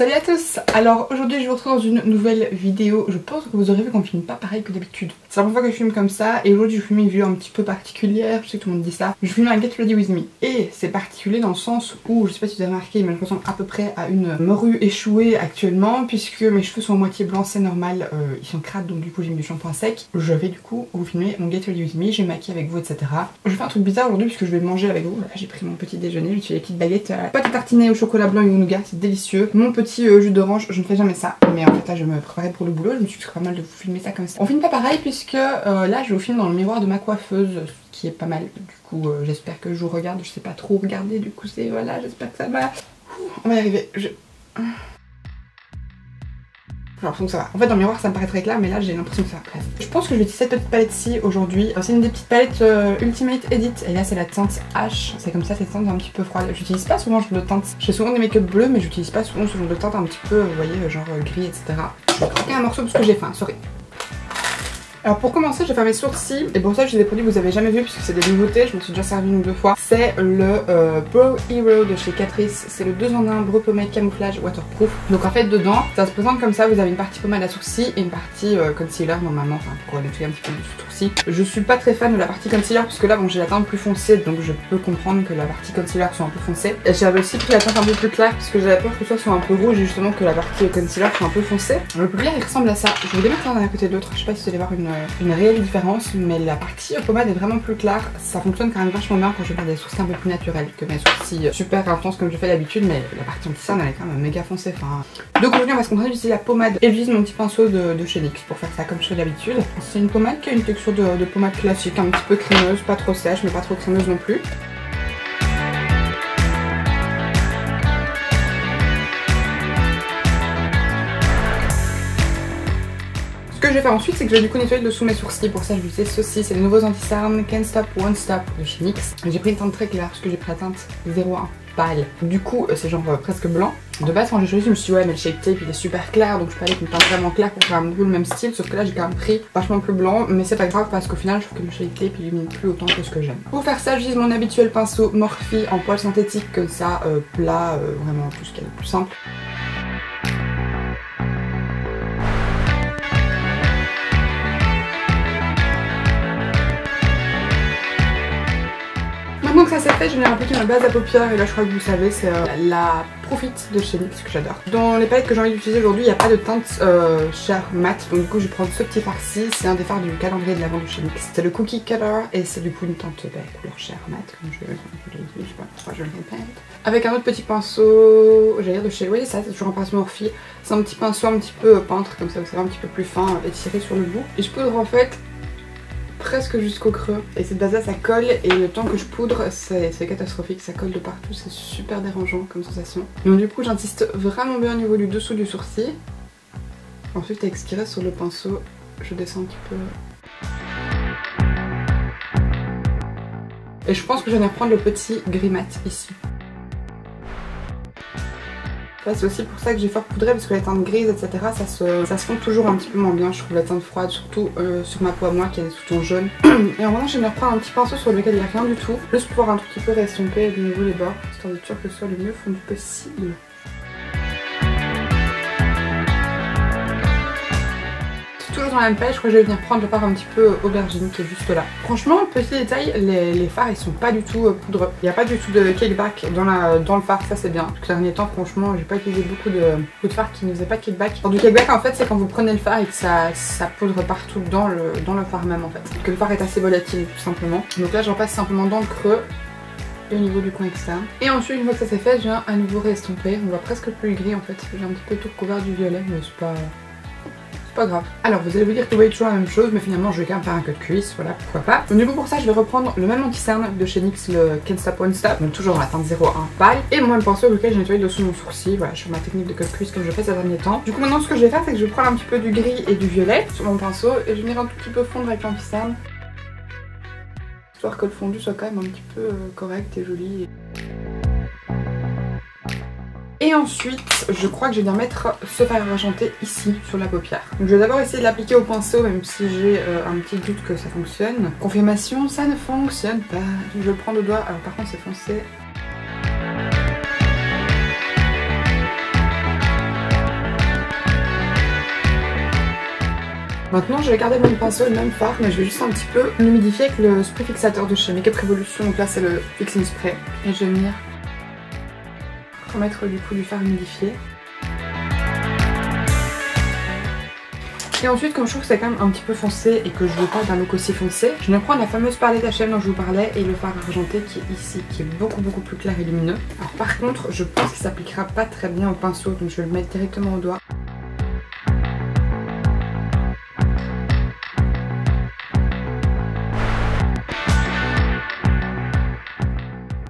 Salut à tous. Alors aujourd'hui je vous retrouve dans une nouvelle vidéo. Je pense que vous aurez vu qu'on filme pas pareil que d'habitude. C'est la première fois que je filme comme ça et aujourd'hui je filme une vidéo un petit peu particulière. Je sais que tout le monde dit ça. Je filme un Get Ready With Me et c'est particulier dans le sens où, je sais pas si vous avez remarqué, mais je ressemble à peu près à une morue échouée actuellement puisque mes cheveux sont à moitié blancs, c'est normal, ils sont crades donc du coup j'ai mis du shampoing sec. Je vais du coup vous filmer mon Get Ready With Me, j'ai maquillé avec vous etc. Je fais un truc bizarre aujourd'hui puisque je vais manger avec vous. Là j'ai pris mon petit déjeuner, j'ai fait des petites baguettes pâte tartinée au chocolat blanc et au nougat, c'est délicieux. Mon petit jus d'orange, je ne fais jamais ça, mais en fait là je me préparais pour le boulot, je me suis dit que ce serait pas mal de vous filmer ça comme ça. On filme pas pareil puisque là je vous filme dans le miroir de ma coiffeuse, ce qui est pas mal. Du coup j'espère que je vous regarde, je sais pas trop regarder, du coup c'est voilà, j'espère que ça va. On va y arriver. Alors donc ça va. En fait dans le miroir ça me paraît très clair mais là j'ai l'impression que ça va presque. Je pense que je vais utiliser cette petite palette-ci aujourd'hui. C'est une des petites palettes Ultimate Edit et là c'est la teinte H. C'est comme ça, cette teinte un petit peu froide. J'utilise pas souvent ce genre de teinte. J'ai souvent des make-up bleus mais j'utilise pas souvent ce genre de teinte un petit peu, vous voyez, genre gris etc. Je vais croquer un morceau parce que j'ai faim, sorry. Alors pour commencer je vais faire mes sourcils et pour ça j'ai des produits que vous avez jamais vus puisque c'est des nouveautés, je m'en suis déjà servi une ou deux fois. C'est le Brow Hero de chez Catrice, c'est le 2 en 1 Brow Pomade Camouflage Waterproof. Donc en fait dedans ça se présente comme ça, vous avez une partie pommade à sourcils et une partie concealer normalement, enfin pour nettoyer un petit peu du sourcil. Je suis pas très fan de la partie concealer parce que là bon j'ai la teinte plus foncée donc je peux comprendre que la partie concealer soit un peu foncée. Et j'avais aussi pris la teinte un peu plus claire parce que j'avais peur que ça soit un peu rouge et justement que la partie concealer soit un peu foncée. Le pommade il ressemble à ça, je vais les mettre l'un à côté de l'autre, je sais pas si vous allez voir une réelle différence, mais la partie pommade est vraiment plus claire. Ça fonctionne quand même vachement bien quand je vais faire des sourcils un peu plus naturels que mes sourcils super intenses comme je fais d'habitude, mais la partie anti-cerne elle est quand même méga foncée. Enfin... Donc aujourd'hui on va se concentrer d'utiliser la pommade et j'utilise mon petit pinceau de chez NYX pour faire ça comme je fais d'habitude. C'est une pommade qui a une texture de pommade classique, un petit peu crémeuse, pas trop sèche mais pas trop crémeuse non plus. Ce que je vais faire ensuite c'est que je vais du coup nettoyer le dessous mes sourcils. Pour ça je vais utiliser ceci, c'est les nouveaux anti-cerne Can't Stop Won't Stop de chez NYX. J'ai pris une teinte très claire parce que j'ai pris la teinte 01 pâle. Du coup c'est genre presque blanc. De base quand j'ai choisi je me suis dit ouais mais le Shape Tape il est super clair donc je peux aller avec une teinte vraiment claire pour faire un peu le même style. Sauf que là j'ai quand même pris vachement plus blanc, mais c'est pas grave parce qu'au final je trouve que le Shape Tape illumine plus autant que ce que j'aime. Pour faire ça j'utilise mon habituel pinceau Morphe en poil synthétique comme ça, plat, vraiment tout ce qu'il y a de plus simple. Maintenant que ça c'est fait, je viens appliquer ma base à paupières et là je crois que vous savez c'est la Profit de chez NYX que j'adore. Dans les palettes que j'ai envie d'utiliser aujourd'hui il n'y a pas de teinte chair mat, donc du coup je vais prendre ce petit fard-ci, c'est un des fards du calendrier de l'avant de chez NYX. C'est le Cookie Color et c'est du coup une teinte couleur chair mat comme je sais pas, je le répète. Avec un autre petit pinceau, j'allais dire de chez, oui ça c'est toujours un pinceau Morphe, c'est un petit pinceau un petit peu peintre comme ça vous savez un petit peu plus fin étiré sur le bout. Et je poudre en fait presque jusqu'au creux et cette base là ça colle et le temps que je poudre c'est catastrophique, ça colle de partout, c'est super dérangeant comme sensation. Donc du coup j'insiste vraiment bien au niveau du dessous du sourcil. Ensuite avec ce qui reste sur le pinceau je descends un petit peu et je pense que je vais reprendre le petit gris mat ici. Là c'est aussi pour ça que j'ai fort poudré parce que la teinte grise etc ça se fond toujours un petit peu moins bien je trouve, la teinte froide surtout sur ma peau à moi qui a des sous-tons jaunes. Et en maintenant je vais me reprendre un petit pinceau sur lequel il n'y a rien du tout, juste pour pouvoir un tout petit peu restomper de nouveau les bords histoire d'être sûr que ce soit le mieux fondu possible. Toujours dans la même palette, je crois que je vais venir prendre le fard un petit peu aubergine qui est juste là. Franchement, petit détail, les fards ils sont pas du tout poudreux. Il n'y a pas du tout de cakeback dans le fard, ça c'est bien. Parce que ces derniers temps, franchement, j'ai pas utilisé beaucoup de fards qui ne faisaient pas de cakeback. Alors, du cakeback en fait, c'est quand vous prenez le fard et que ça poudre partout dans le fard même en fait. Que le fard est assez volatile tout simplement. Donc là, j'en passe simplement dans le creux et au niveau du coin externe. Et ensuite, une fois que ça c'est fait, je viens à nouveau réestomper. On voit presque plus le gris en fait. J'ai un petit peu tout recouvert du violet, mais c'est pas grave. Alors vous allez vous dire que vous voyez toujours la même chose mais finalement je vais quand même faire un cut de cuisse, voilà pourquoi pas. Donc du coup pour ça je vais reprendre le même anti-cerne de chez NYX, le Can't Stop Won't Stop, donc toujours dans la teinte 01 pâle. Et mon même pinceau lequel j'ai nettoyé le dessous de mon sourcil, voilà je fais ma technique de cut de cuisse comme je fais ces derniers temps. Du coup maintenant ce que je vais faire c'est que je vais prendre un petit peu du gris et du violet sur mon pinceau et je vais venir un tout petit peu fondre avec l'anti-cerne. Histoire que le fondu soit quand même un petit peu correct et joli. Et ensuite, je crois que je vais bien mettre ce fard argenté ici, sur la paupière. Donc je vais d'abord essayer de l'appliquer au pinceau, même si j'ai un petit doute que ça fonctionne. Confirmation, ça ne fonctionne pas. Je le prends de doigt, alors par contre c'est foncé. Maintenant je vais garder le même pinceau, le même fard, mais je vais juste un petit peu l'humidifier avec le spray fixateur de chez Makeup Revolution. Donc là c'est le Fixing Spray. Et je vais venir remettre du coup du fard humidifié. Et ensuite, comme je trouve que c'est quand même un petit peu foncé et que je veux pas d'un look aussi foncé, je vais prendre la fameuse palette H&M dont je vous parlais et le fard argenté qui est ici, qui est beaucoup plus clair et lumineux. Alors par contre, je pense qu'il s'appliquera pas très bien au pinceau, donc je vais le mettre directement au doigt.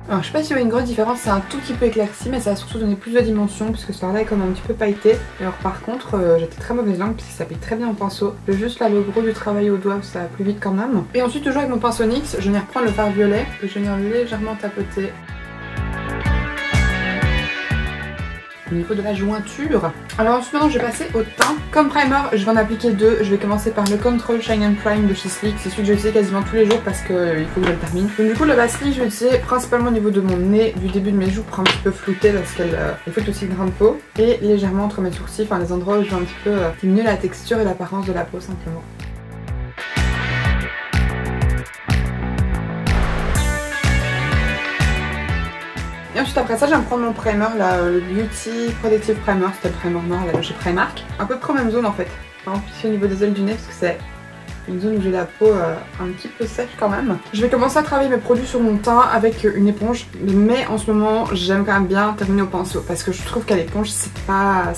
Alors je sais pas si vous voyez une grosse différence, c'est un tout petit peu éclairci mais ça a surtout donné plus de dimension puisque ce fard là est comme un petit peu pailleté. Et alors par contre j'étais très mauvaise langue puisque ça s'applique très bien au pinceau. Je vais juste là le gros du travail au doigt, ça va plus vite quand même. Et ensuite toujours avec mon pinceau NYX, je vais reprendre le fard violet que je vais venir légèrement tapoter au niveau de la jointure. Alors ensuite maintenant je vais passer au teint. Comme primer je vais en appliquer deux. Je vais commencer par le Control Shine and Prime de chez Sleek. C'est celui que j'utilise quasiment tous les jours parce qu'il faut que je le termine. Donc du coup le Vaseline je vais l'utiliser principalement au niveau de mon nez, du début de mes joues pour un petit peu flouter parce qu'elle fait aussi le grain de peau. Et légèrement entre mes sourcils, enfin les endroits où je veux un petit peu diminuer la texture et l'apparence de la peau simplement. Et ensuite après ça je vais me prendre mon primer là, le Beauty Protective Primer, c'était le primer noir là de chez Primark. Un peu près même zone en fait, par exemple ici au niveau des ailes du nez parce que c'est une zone où j'ai la peau un petit peu sèche quand même. Je vais commencer à travailler mes produits sur mon teint avec une éponge, mais en ce moment j'aime quand même bien terminer au pinceau parce que je trouve qu'à l'éponge c'est pas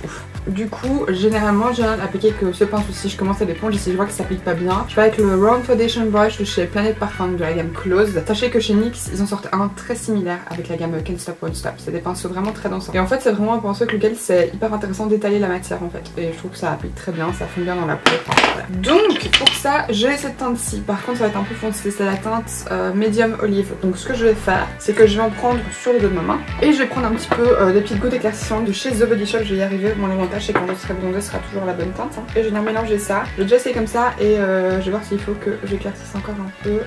ouf. Du coup, généralement, je viens d'appliquer que ce pinceau-ci, je commence à l'éponge et si je vois que ça s'applique pas bien, je vais avec le Round Foundation Brush de chez Planet Parfum de la gamme Close. Sachez que chez NYX, ils en sortent un très similaire avec la gamme Can't Stop Won't Stop. C'est des pinceaux vraiment très dansants. Et en fait, c'est vraiment un pinceau avec lequel c'est hyper intéressant d'étaler la matière en fait. Et je trouve que ça applique très bien, ça fond bien dans la peau. Voilà. Donc, pour ça, j'ai cette teinte-ci. Par contre, ça va être un peu foncé, c'est la teinte Medium Olive. Donc, ce que je vais faire, c'est que je vais en prendre sur le dos de ma main. Et je vais prendre un petit peu des petites gouttes éclaircissantes de chez The Body Shop. Je vais y arriver. Mon avantage, c'est quand je serai blondée, ce sera toujours la bonne teinte. Hein. Et je vais venir mélanger ça. Je vais déjà essayer comme ça et je vais voir s'il faut que j'éclaircisse encore un peu.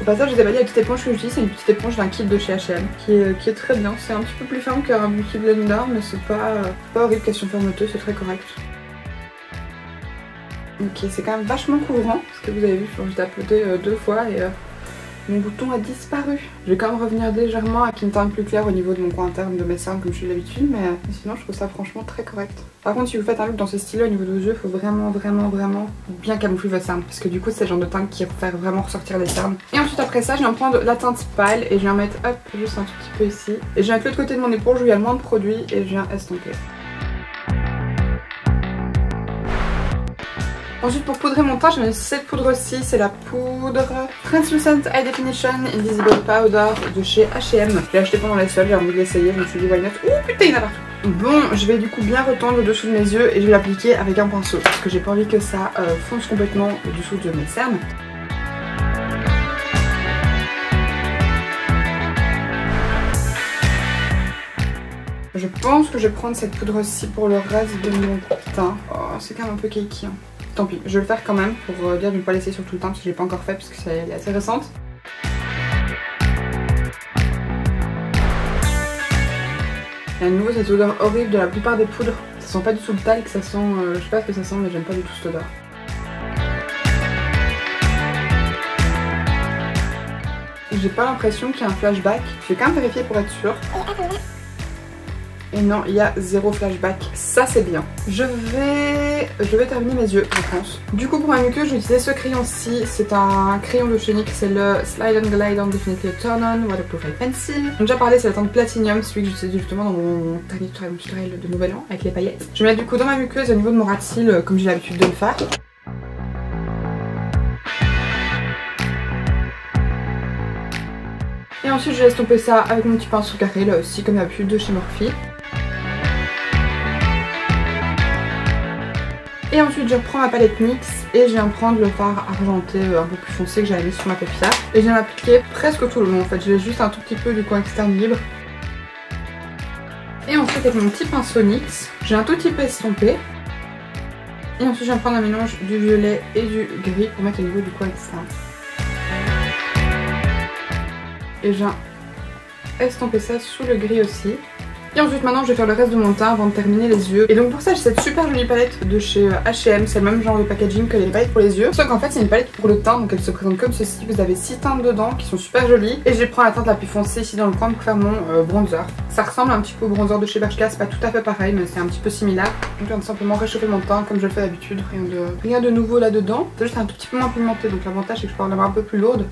Au passage, je vous ai pas dit la petite éponge que j'utilise, c'est une petite éponge d'un kit de chez H&M qui est très bien. C'est un petit peu plus ferme qu'un Beauty Blender, mais c'est pas horrible question fermeté, c'est très correct. Ok, c'est quand même vachement couvrant, ce que vous avez vu, j'ai tapoté deux fois et mon bouton a disparu. Je vais quand même revenir légèrement avec une teinte plus claire au niveau de mon coin interne de mes cernes comme je suis d'habitude, mais sinon je trouve ça franchement très correct. Par contre si vous faites un look dans ce style-là au niveau de vos yeux, il faut vraiment bien camoufler votre cerne parce que du coup c'est le genre de teinte qui va faire vraiment ressortir les cernes. Et ensuite après ça je vais en prendre la teinte pâle et je vais en mettre hop juste un tout petit peu ici. Et je viens avec l'autre côté de mon éponge où il y a le moins de produits et je viens estomper. Ensuite pour poudrer mon teint, j'ai mis cette poudre-ci, c'est la poudre Translucent High Definition Invisible Powder de chez H&M. Je l'ai acheté pendant les soldes, j'ai envie de l'essayer, je me suis dit why not. Ouh putain il y en a partout. Bon, je vais du coup bien retendre le dessous de mes yeux et je vais l'appliquer avec un pinceau parce que j'ai pas envie que ça fonce complètement le dessous de mes cernes. Je pense que je vais prendre cette poudre-ci pour le reste de mon teint. Oh, c'est quand même un peu cakey. Hein. Tant pis, je vais le faire quand même pour dire de ne pas laisser sur tout le teint parce que je l'ai pas encore fait parce que c'est assez récente. Il y a à nouveau cette odeur horrible de la plupart des poudres. Ça sent pas du tout le talc, ça sent... je sais pas ce que ça sent mais j'aime pas du tout cette odeur. J'ai pas l'impression qu'il y a un flashback. Je vais quand même vérifier pour être sûre. Et non, il y a zéro flashback. Ça c'est bien. Je vais terminer mes yeux, je pense. Du coup pour ma muqueuse, je vais utiliser ce crayon-ci. C'est un crayon de chez NYX, c'est le Slide and Glide on Definitely Turn On Waterproof Eye Pencil. J'ai déjà parlé, c'est la teinte Platinum, celui que j'utilise justement dans mon dernier tutoriel de Nouvel An avec les paillettes. Je vais mettre du coup dans ma muqueuse au niveau de mon ras de cils, comme j'ai l'habitude de le faire. Et ensuite je laisse tomber ça avec mon petit pinceau carré, là aussi comme d'habitude de chez Morphe. Et ensuite je reprends ma palette NYX et je viens prendre le fard argenté un peu plus foncé que j'avais mis sur ma paupière. Et je viens l'appliquer presque tout le long en fait, je laisse juste un tout petit peu du coin externe libre. Et ensuite avec mon petit pinceau NYX, j'ai un tout petit peu estompé. Et ensuite je viens prendre un mélange du violet et du gris pour mettre au niveau du coin externe. Et je viens estomper ça sous le gris aussi. Et ensuite maintenant je vais faire le reste de mon teint avant de terminer les yeux. Et donc pour ça j'ai cette super jolie palette de chez H&M, c'est le même genre de packaging que les palettes pour les yeux. Sauf qu'en fait c'est une palette pour le teint, donc elle se présente comme ceci. Vous avez 6 teintes dedans qui sont super jolies. Et je prends la teinte la plus foncée ici dans le coin pour faire mon bronzer. Ça ressemble un petit peu au bronzer de chez Bershka, c'est pas tout à fait pareil mais c'est un petit peu similaire. Donc je viens de simplement réchauffer mon teint comme je le fais d'habitude, rien de nouveau là-dedans. C'est juste un tout petit peu moins pigmenté, donc l'avantage c'est que je peux en avoir un peu plus lourde.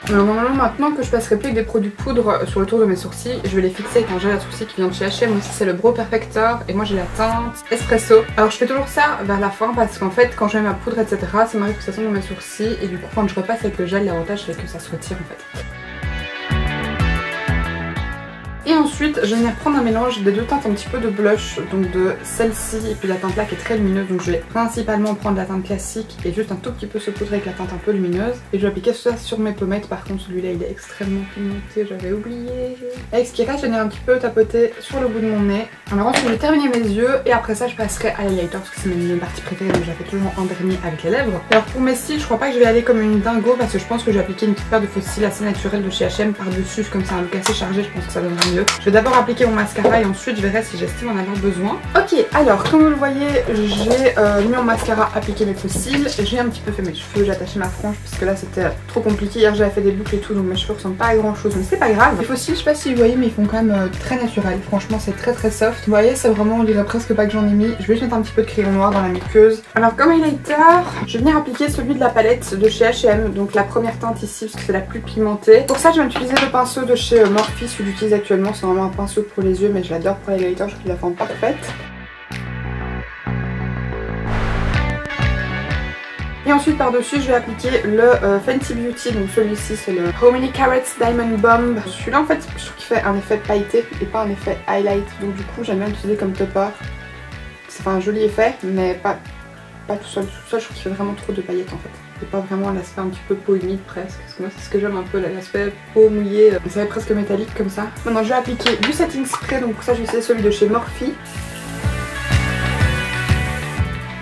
Alors normalement maintenant que je passerai plus avec des produits poudre sur le tour de mes sourcils, je vais les fixer avec un gel à sourcils qui vient de chez H&M aussi, c'est le Brow Perfector et moi j'ai la teinte Espresso. Alors je fais toujours ça vers la fin parce qu'en fait quand je mets ma poudre etc ça m'arrive que ça sonne dans mes sourcils et du coup quand je repasse avec le gel l'avantage c'est que ça se retire en fait. Et ensuite je vais venir prendre un mélange des deux teintes un petit peu de blush, donc de celle-ci et puis la teinte là qui est très lumineuse, donc je vais principalement prendre la teinte classique et juste un tout petit peu saupoudrer avec la teinte un peu lumineuse. Et je vais appliquer ça sur mes pommettes, par contre celui-là il est extrêmement pigmenté, j'avais oublié. Avec ce qui reste je vais venir un petit peu tapoter sur le bout de mon nez. Alors ensuite je vais terminer mes yeux et après ça je passerai à l'highlighter parce que c'est ma partie préférée, donc je la fais toujours en dernier avec les lèvres. Alors pour mes cils je crois pas que je vais aller comme une dingo parce que je pense que je vais appliquer une petite paire de faux cils assez naturels de chez H&M par dessus, comme ça un look assez chargé, je pense que ça donnera mieux. Je vais d'abord appliquer mon mascara et ensuite je verrai si j'estime en avoir besoin. Ok, alors comme vous le voyez, j'ai mis mon mascara, appliqué mes faux cils, j'ai un petit peu fait mes cheveux, j'ai attaché ma frange parce que là c'était trop compliqué. Hier j'avais fait des boucles et tout donc mes cheveux ressemblent pas à grand chose mais c'est pas grave. Les faux cils, je sais pas si vous voyez mais ils font quand même très naturels, franchement c'est très soft. Vous voyez, c'est vraiment, on dirait presque pas que j'en ai mis. Je vais juste mettre un petit peu de crayon noir dans la muqueuse. Alors comme highlighter, je vais venir appliquer celui de la palette de chez H&M, donc la première teinte ici parce que c'est la plus pigmentée. Pour ça je vais utiliser le pinceau de chez Morphe, celui que j'utilise actuellement, c'est vraiment un pinceau pour les yeux mais je l'adore pour les highlighters, je trouve qu'il la forme parfaite. Et ensuite par dessus je vais appliquer le Fenty Beauty, donc celui-ci c'est le How Many Carats Diamond Bomb. Celui-là en fait je trouve qu'il fait un effet pailleté et pas un effet highlight, donc du coup j'aime bien l'utiliser comme topper. Ça fait un joli effet mais pas tout seul, je trouve qu'il fait vraiment trop de paillettes en fait. Et pas vraiment l'aspect un petit peu peau humide presque, parce que moi c'est ce que j'aime un peu, l'aspect peau mouillée, ça va être presque métallique comme ça. Maintenant je vais appliquer du setting spray, donc pour ça je vais utiliser celui de chez Morphe.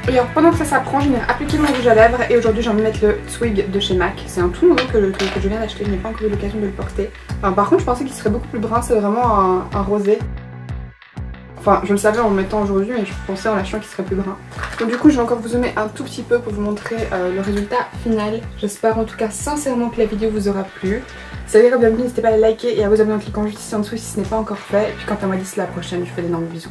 Et alors pendant que ça prend, je vais appliquer mon rouge à lèvres et aujourd'hui j'ai envie de mettre le Swig de chez MAC. C'est un tout nouveau que je viens d'acheter, je n'ai pas encore eu l'occasion de le porter. Alors, par contre je pensais qu'il serait beaucoup plus brun, c'est vraiment un rosé. Enfin je le savais en le mettant aujourd'hui mais je pensais en l'achetant qu'il serait plus brun. Donc du coup je vais encore vous zoomer un tout petit peu pour vous montrer le résultat final. J'espère en tout cas sincèrement que la vidéo vous aura plu. Si vous avez bienvenue, n'hésitez pas à la liker et à vous abonner en cliquant juste ici en dessous si ce n'est pas encore fait. Et puis quant à moi d'ici la prochaine, je vous fais d'énormes bisous.